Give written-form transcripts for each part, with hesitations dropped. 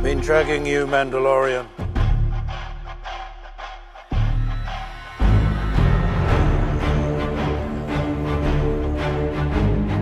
Been tracking you, Mandalorian.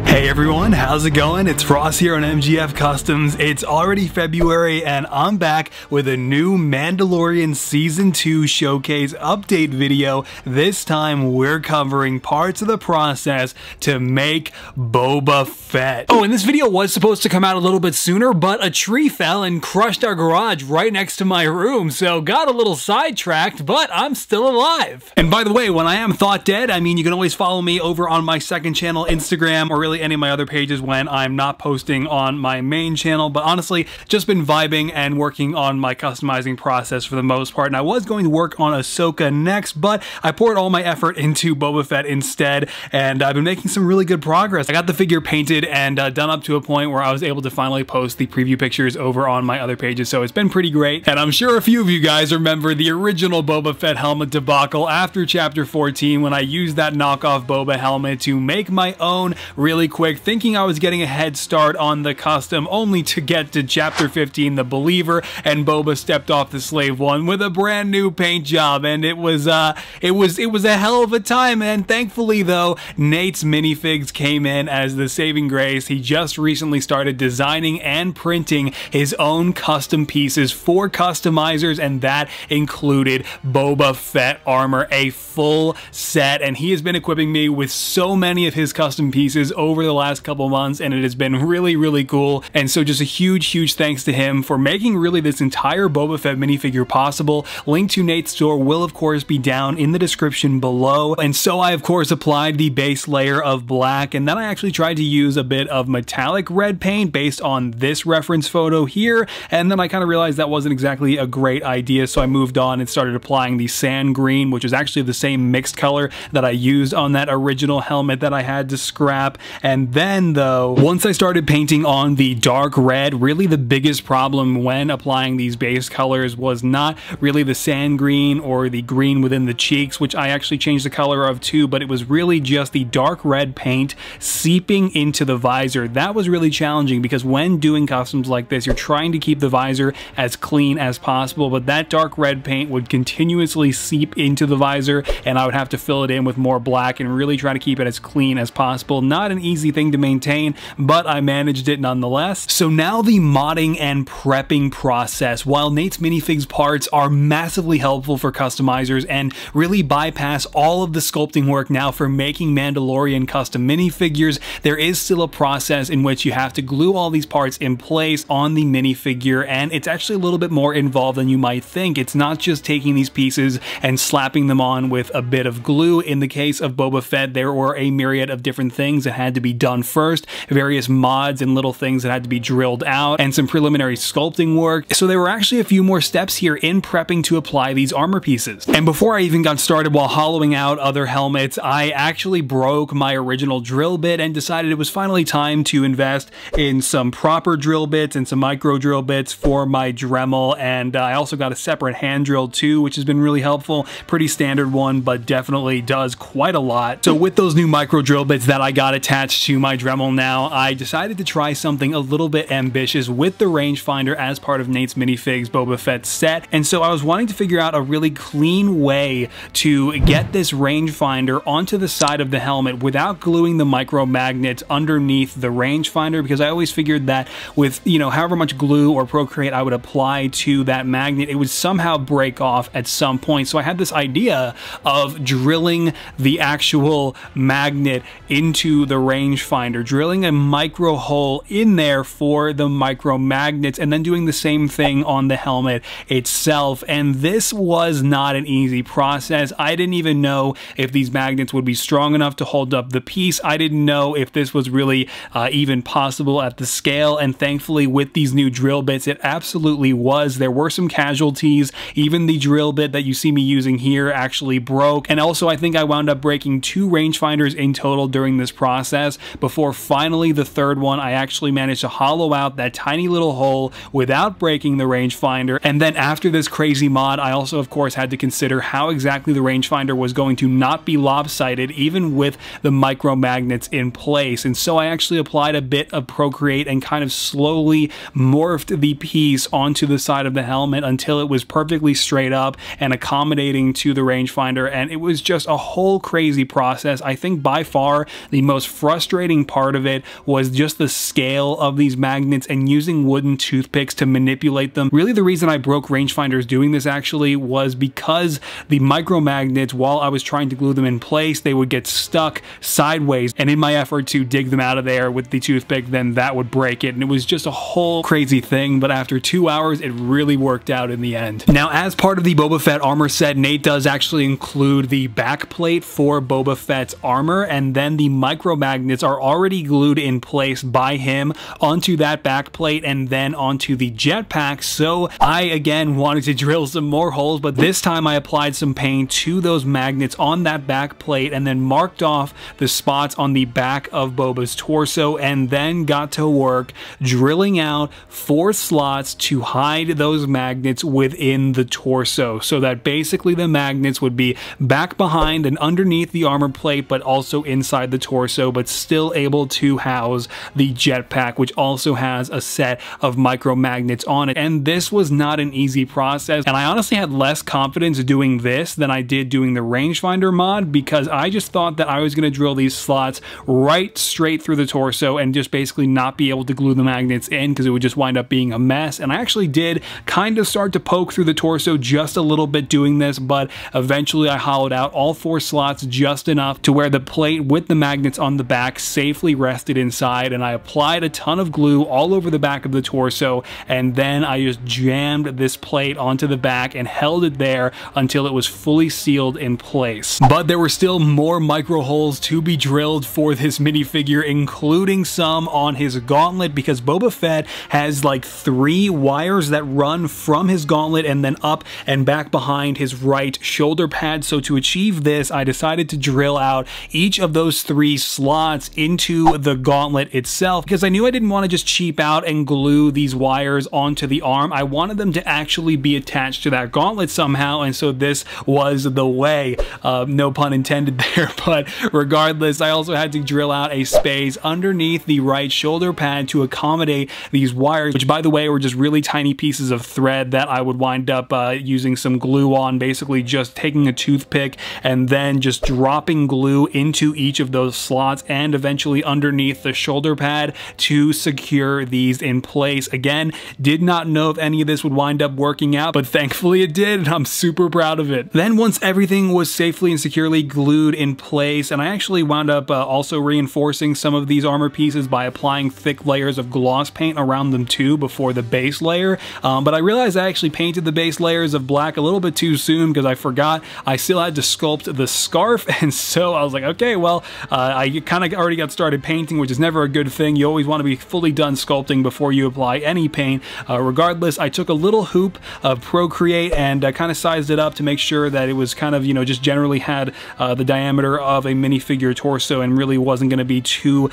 Hey everyone, how's it going? It's Ross here on MGF Customs. It's already February and I'm back with a new Mandalorian Season 2 Showcase update video. This time we're covering parts of the process to make Boba Fett. Oh, and this video was supposed to come out a little bit sooner, but a tree fell and crushed our garage right next to my room, so got a little sidetracked, but I'm still alive. And by the way, when I am thought dead, I mean you can always follow me over on my second channel, Instagram, or really any of my other pages when I'm not posting on my main channel. But honestly, just been vibing and working on my customizing process for the most part. And I was going to work on Ahsoka next, but I poured all my effort into Boba Fett instead, and I've been making some really good progress. I got the figure painted and done up to a point where I was able to finally post the preview pictures over on my other pages, so it's been pretty great. And I'm sure a few of you guys remember the original Boba Fett helmet debacle after Chapter 14 when I used that knockoff Boba helmet to make my own really quick, thinking I was getting a head start on the custom, only to get to Chapter 15, the Believer, and Boba stepped off the Slave One with a brand new paint job, and it was a hell of a time. And thankfully though, Nate's minifigs came in as the saving grace. He just recently started designing and printing his own custom pieces for customizers, and that included Boba Fett armor, a full set, and he has been equipping me with so many of his custom pieces over the last couple months, and it has been really cool. And so just a huge thanks to him for making really this entire Boba Fett minifigure possible. Link to Nate's store will of course be down in the description below. And so I of course applied the base layer of black, and then I actually tried to use a bit of metallic red paint based on this reference photo here, and then I kind of realized that wasn't exactly a great idea, so I moved on and started applying the sand green, which is actually the same mixed color that I used on that original helmet that I had to scrap. And then though, once I started painting on the dark red, really the biggest problem when applying these base colors was not really the sand green or the green within the cheeks, which I actually changed the color of too, but it was really just the dark red paint seeping into the visor. That was really challenging because when doing customs like this, you're trying to keep the visor as clean as possible, but that dark red paint would continuously seep into the visor, and I would have to fill it in with more black and really try to keep it as clean as possible. Not an easy thing to maintain, but I managed it nonetheless. So now the modding and prepping process. While Nate's minifigs parts are massively helpful for customizers and really bypass all of the sculpting work now for making Mandalorian custom minifigures, there is still a process in which you have to glue all these parts in place on the minifigure, and it's actually a little bit more involved than you might think. It's not just taking these pieces and slapping them on with a bit of glue. In the case of Boba Fett, there were a myriad of different things that had to be done first, various mods and little things that had to be drilled out, and some preliminary sculpting work. So there were actually a few more steps here in prepping to apply these armor pieces. And before I even got started while hollowing out other helmets, I actually broke my original drill bit and decided it was finally time to invest in some proper drill bits and some micro drill bits for my Dremel. And I also got a separate hand drill too, which has been really helpful. Pretty standard one, but definitely does quite a lot. So with those new micro drill bits that I got attached to my Dremel now, I decided to try something a little bit ambitious with the rangefinder as part of Nate's minifigs Boba Fett set. And so I was wanting to figure out a really clean way to get this rangefinder onto the side of the helmet without gluing the micro magnets underneath the rangefinder, because I always figured that with, you know, however much glue or Procreate I would apply to that magnet, it would somehow break off at some point. So I had this idea of drilling the actual magnet into the rangefinder, drilling a micro hole in there for the micro magnets, and then doing the same thing on the helmet itself. And this was not an easy process. I didn't even know if these magnets would be strong enough to hold up the piece. I didn't know if this was really even possible at the scale, and thankfully with these new drill bits it absolutely was. There were some casualties. Even the drill bit that you see me using here actually broke, and also I think I wound up breaking 2 rangefinders in total during this process. before finally the third one I actually managed to hollow out that tiny little hole without breaking the rangefinder. And then after this crazy mod, I also of course had to consider how exactly the rangefinder was going to not be lopsided even with the micro magnets in place. And so I actually applied a bit of Procreate and kind of slowly morphed the piece onto the side of the helmet until it was perfectly straight up and accommodating to the rangefinder, and it was just a whole crazy process. I think by far the most frustrating part of it was just the scale of these magnets and using wooden toothpicks to manipulate them. Really the reason I broke rangefinders doing this actually was because the micro magnets, while I was trying to glue them in place, they would get stuck sideways, and in my effort to dig them out of there with the toothpick, then that would break it, and it was just a whole crazy thing. But after 2 hours it really worked out in the end. Now, as part of the Boba Fett armor set, Nate does actually include the back plate for Boba Fett's armor, and then the micro magnets are already glued in place by him onto that back plate and then onto the jetpack. So I again wanted to drill some more holes, but this time I applied some paint to those magnets on that back plate and then marked off the spots on the back of Boba's torso, and then got to work drilling out 4 slots to hide those magnets within the torso, so that basically the magnets would be back behind and underneath the armor plate, but also inside the torso, but still able to house the jetpack, which also has a set of micro magnets on it. And this was not an easy process, and I honestly had less confidence doing this than I did doing the rangefinder mod, because I just thought that I was going to drill these slots right straight through the torso and just basically not be able to glue the magnets in, because it would just wind up being a mess. And I actually did kind of start to poke through the torso just a little bit doing this, but eventually I hollowed out all 4 slots just enough to where the plate with the magnets on the back safely rested inside, and I applied a ton of glue all over the back of the torso, and then I just jammed this plate onto the back and held it there until it was fully sealed in place. But there were still more micro holes to be drilled for this minifigure, including some on his gauntlet, because Boba Fett has like 3 wires that run from his gauntlet and then up and back behind his right shoulder pad. So to achieve this, I decided to drill out each of those 3 slots into the gauntlet itself, because I knew I didn't want to just cheap out and glue these wires onto the arm. I wanted them to actually be attached to that gauntlet somehow, and so this was the way. No pun intended there, but regardless, I also had to drill out a space underneath the right shoulder pad to accommodate these wires, which by the way were just really tiny pieces of thread that I would wind up using some glue on, basically just taking a toothpick and then just dropping glue into each of those slots and eventually underneath the shoulder pad to secure these in place. Again, did not know if any of this would wind up working out, but thankfully it did, and I'm super proud of it. Then once everything was safely and securely glued in place, and I actually wound up also reinforcing some of these armor pieces by applying thick layers of gloss paint around them too before the base layer, but I realized I actually painted the base layers of black a little bit too soon because I forgot I still had to sculpt the scarf, and so I was like, okay, well, I kind of already got started painting, which is never a good thing. You always want to be fully done sculpting before you apply any paint. Regardless, I took a little hoop of Procreate and kind of sized it up to make sure that it was kind of, you know, just generally had the diameter of a minifigure torso and really wasn't going to be too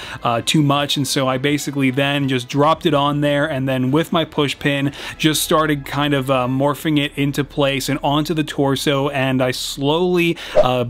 much. And so I basically then just dropped it on there, and then with my push pin just started kind of morphing it into place and onto the torso, and I slowly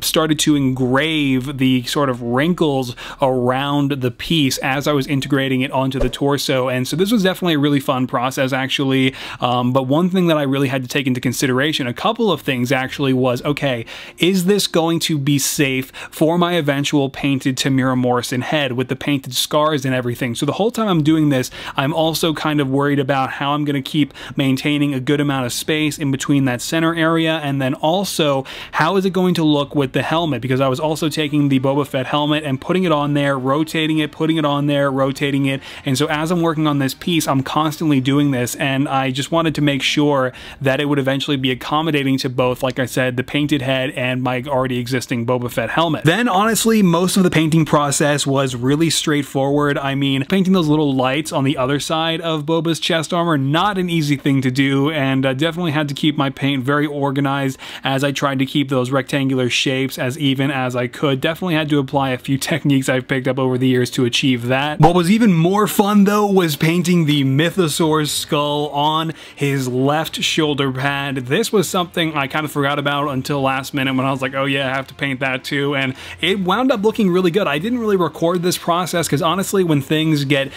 started to engrave the sort of wrinkles around the piece as I was integrating it onto the torso. And so this was definitely a really fun process actually, but one thing that I really had to take into consideration, a couple of things actually, was, okay, is this going to be safe for my eventual painted Tamira Morrison head with the painted scars and everything? So the whole time I'm doing this, I'm also kind of worried about how I'm going to keep maintaining a good amount of space in between that center area, and then also how is it going to look with the helmet, because I was also taking the Boba Fett helmet and putting it on there, rotating it, putting it on there, rotating it. And so as I'm working on this piece, I'm constantly doing this, and I just wanted to make sure that it would eventually be accommodating to both, like I said, the painted head and my already existing Boba Fett helmet. Then honestly, most of the painting process was really straightforward. I mean, painting those little lights on the other side of Boba's chest armor, not an easy thing to do, and definitely had to keep my paint very organized as I tried to keep those rectangular shapes as even as I could. Definitely had to apply a few techniques I I've picked up over the years to achieve that. What was even more fun though was painting the Mythosaur's skull on his left shoulder pad. This was something I kind of forgot about until last minute when I was like, oh yeah, I have to paint that too, and it wound up looking really good. I didn't really record this process because honestly, when things get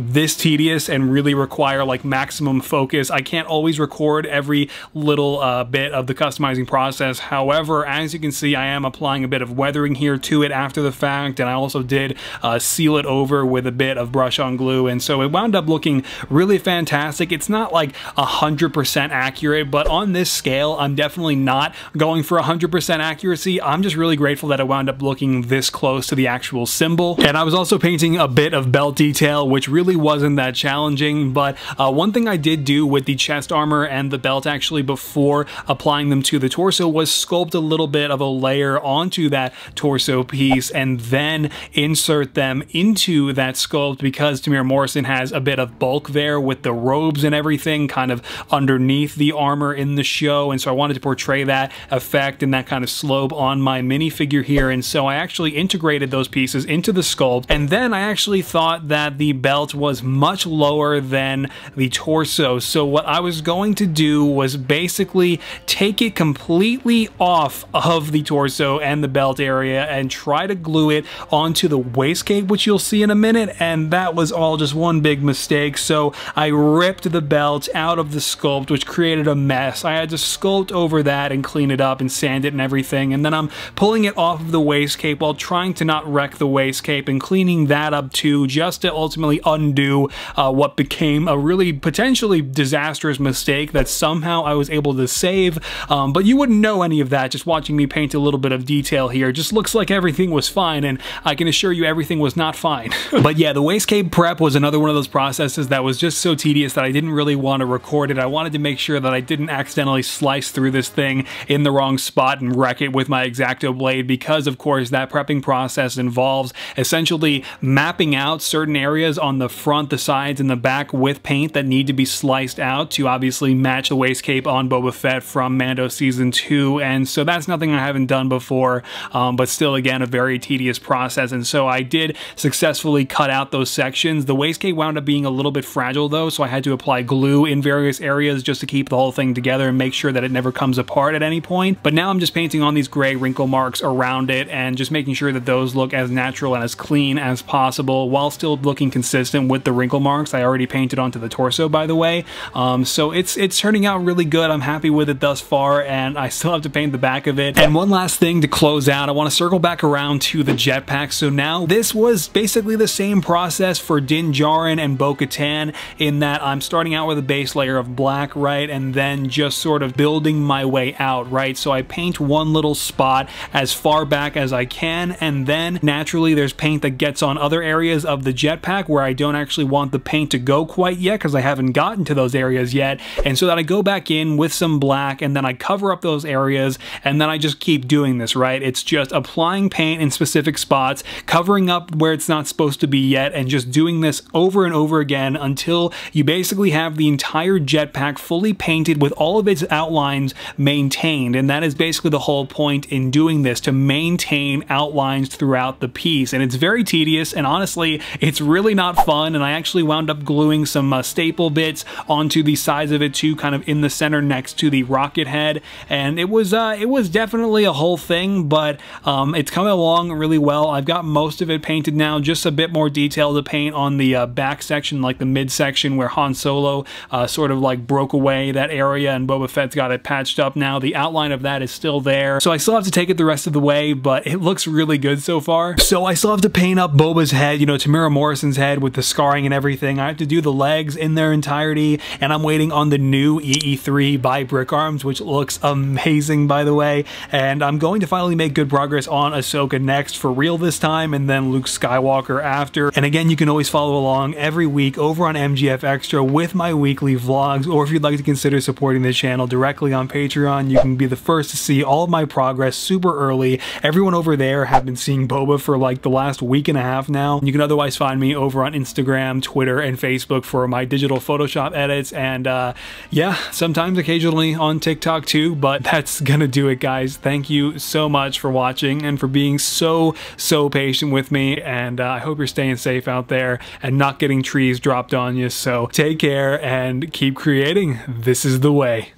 this tedious and really require like maximum focus, I can't always record every little bit of the customizing process. However, as you can see, I am applying a bit of weathering here to it after the fact, and I also did seal it over with a bit of brush on glue, and so it wound up looking really fantastic. It's not like 100% accurate, but on this scale, I'm definitely not going for 100% accuracy. I'm just really grateful that it wound up looking this close to the actual symbol. And I was also painting a bit of belt detail, which really wasn't that challenging, but one thing I did do with the chest armor and the belt actually before applying them to the torso was sculpt a little bit of a layer onto that torso piece and then insert them into that sculpt, because Tamir Morrison has a bit of bulk there with the robes and everything kind of underneath the armor in the show, and so I wanted to portray that effect and that kind of slope on my minifigure here, and so I actually integrated those pieces into the sculpt, and then I actually thought that the belt was much lower than the torso, so what I was going to do was basically take it completely off of the torso and the belt area and try to glue it onto the waist cape, which you'll see in a minute, and that was all just one big mistake. So I ripped the belt out of the sculpt, which created a mess. I had to sculpt over that and clean it up and sand it and everything, and then I'm pulling it off of the waist cape while trying to not wreck the waist cape and cleaning that up too, just to ultimately undo what became a really potentially disastrous mistake that somehow I was able to save, but you wouldn't know any of that just watching me paint a little bit of detail here. It just looks like everything was fine, and I can assure you everything was not fine. But yeah, the waist cape prep was another one of those processes that was just so tedious that I didn't really want to record it. I wanted to make sure that I didn't accidentally slice through this thing in the wrong spot and wreck it with my X-Acto blade, because of course that prepping process involves essentially mapping out certain areas on the front, the sides, and the back with paint that need to be sliced out to obviously match the waist cape on Boba Fett from Mando Season 2, and so that's nothing I haven't done before, but still, again, a very tedious process, and so I did successfully cut out those sections. The waist cape wound up being a little bit fragile though, so I had to apply glue in various areas just to keep the whole thing together and make sure that it never comes apart at any point. But now I'm just painting on these gray wrinkle marks around it and just making sure that those look as natural and as clean as possible while still looking consistent with the wrinkle marks I already painted onto the torso, by the way. So it's turning out really good. I'm happy with it thus far, and I still have to paint the back of it. And one last thing to close out, I want to circle back around to the jetpack. So now this was basically the same process for Din Djarin and Bo-Katan, in that I'm starting out with a base layer of black, right, and then just sort of building my way out, right? So I paint one little spot as far back as I can, and then naturally there's paint that gets on other areas of the jetpack where I don't actually want the paint to go quite yet because I haven't gotten to those areas yet, and so that I go back in with some black and then I cover up those areas, and then I just keep doing this, right? It's just applying paint in specific spots, covering up where it's not supposed to be yet, and just doing this over and over again until you basically have the entire jetpack fully painted with all of its outlines maintained. And that is basically the whole point in doing this, to maintain outlines throughout the piece. And it's very tedious, and honestly it's really not fun, and I actually wound up gluing some staple bits onto the sides of it too, kind of in the center next to the rocket head, and it was definitely a whole thing, but it's coming along really well. I've got most of it painted now, just a bit more detail to paint on the back section, like the mid section where Han Solo sort of like broke away that area and Boba Fett's got it patched up now. The outline of that is still there, so I still have to take it the rest of the way, but it looks really good so far. So I still have to paint up Boba's head, you know, Tamir Morrison's head with the scarring and everything. I have to do the legs in their entirety, and I'm waiting on the new EE3 by Brick Arms, which looks amazing, by the way, and I'm going to finally make good progress on Ahsoka next, for real this time, and then Luke Skywalker after. And again, you can always follow along every week over on MGF Extra with my weekly vlogs, or if you'd like to consider supporting the channel directly on Patreon, you can be the first to see all of my progress super early. Everyone over there have been seeing Boba for like the last week and a half now. You can otherwise find me over on Instagram, Twitter, and Facebook for my digital Photoshop edits, and yeah, sometimes occasionally on TikTok too, but that's gonna do it, guys. Thank you so much for watching and for being so patient patient with me, and I hope you're staying safe out there and not getting trees dropped on you. So take care and keep creating. This is the way.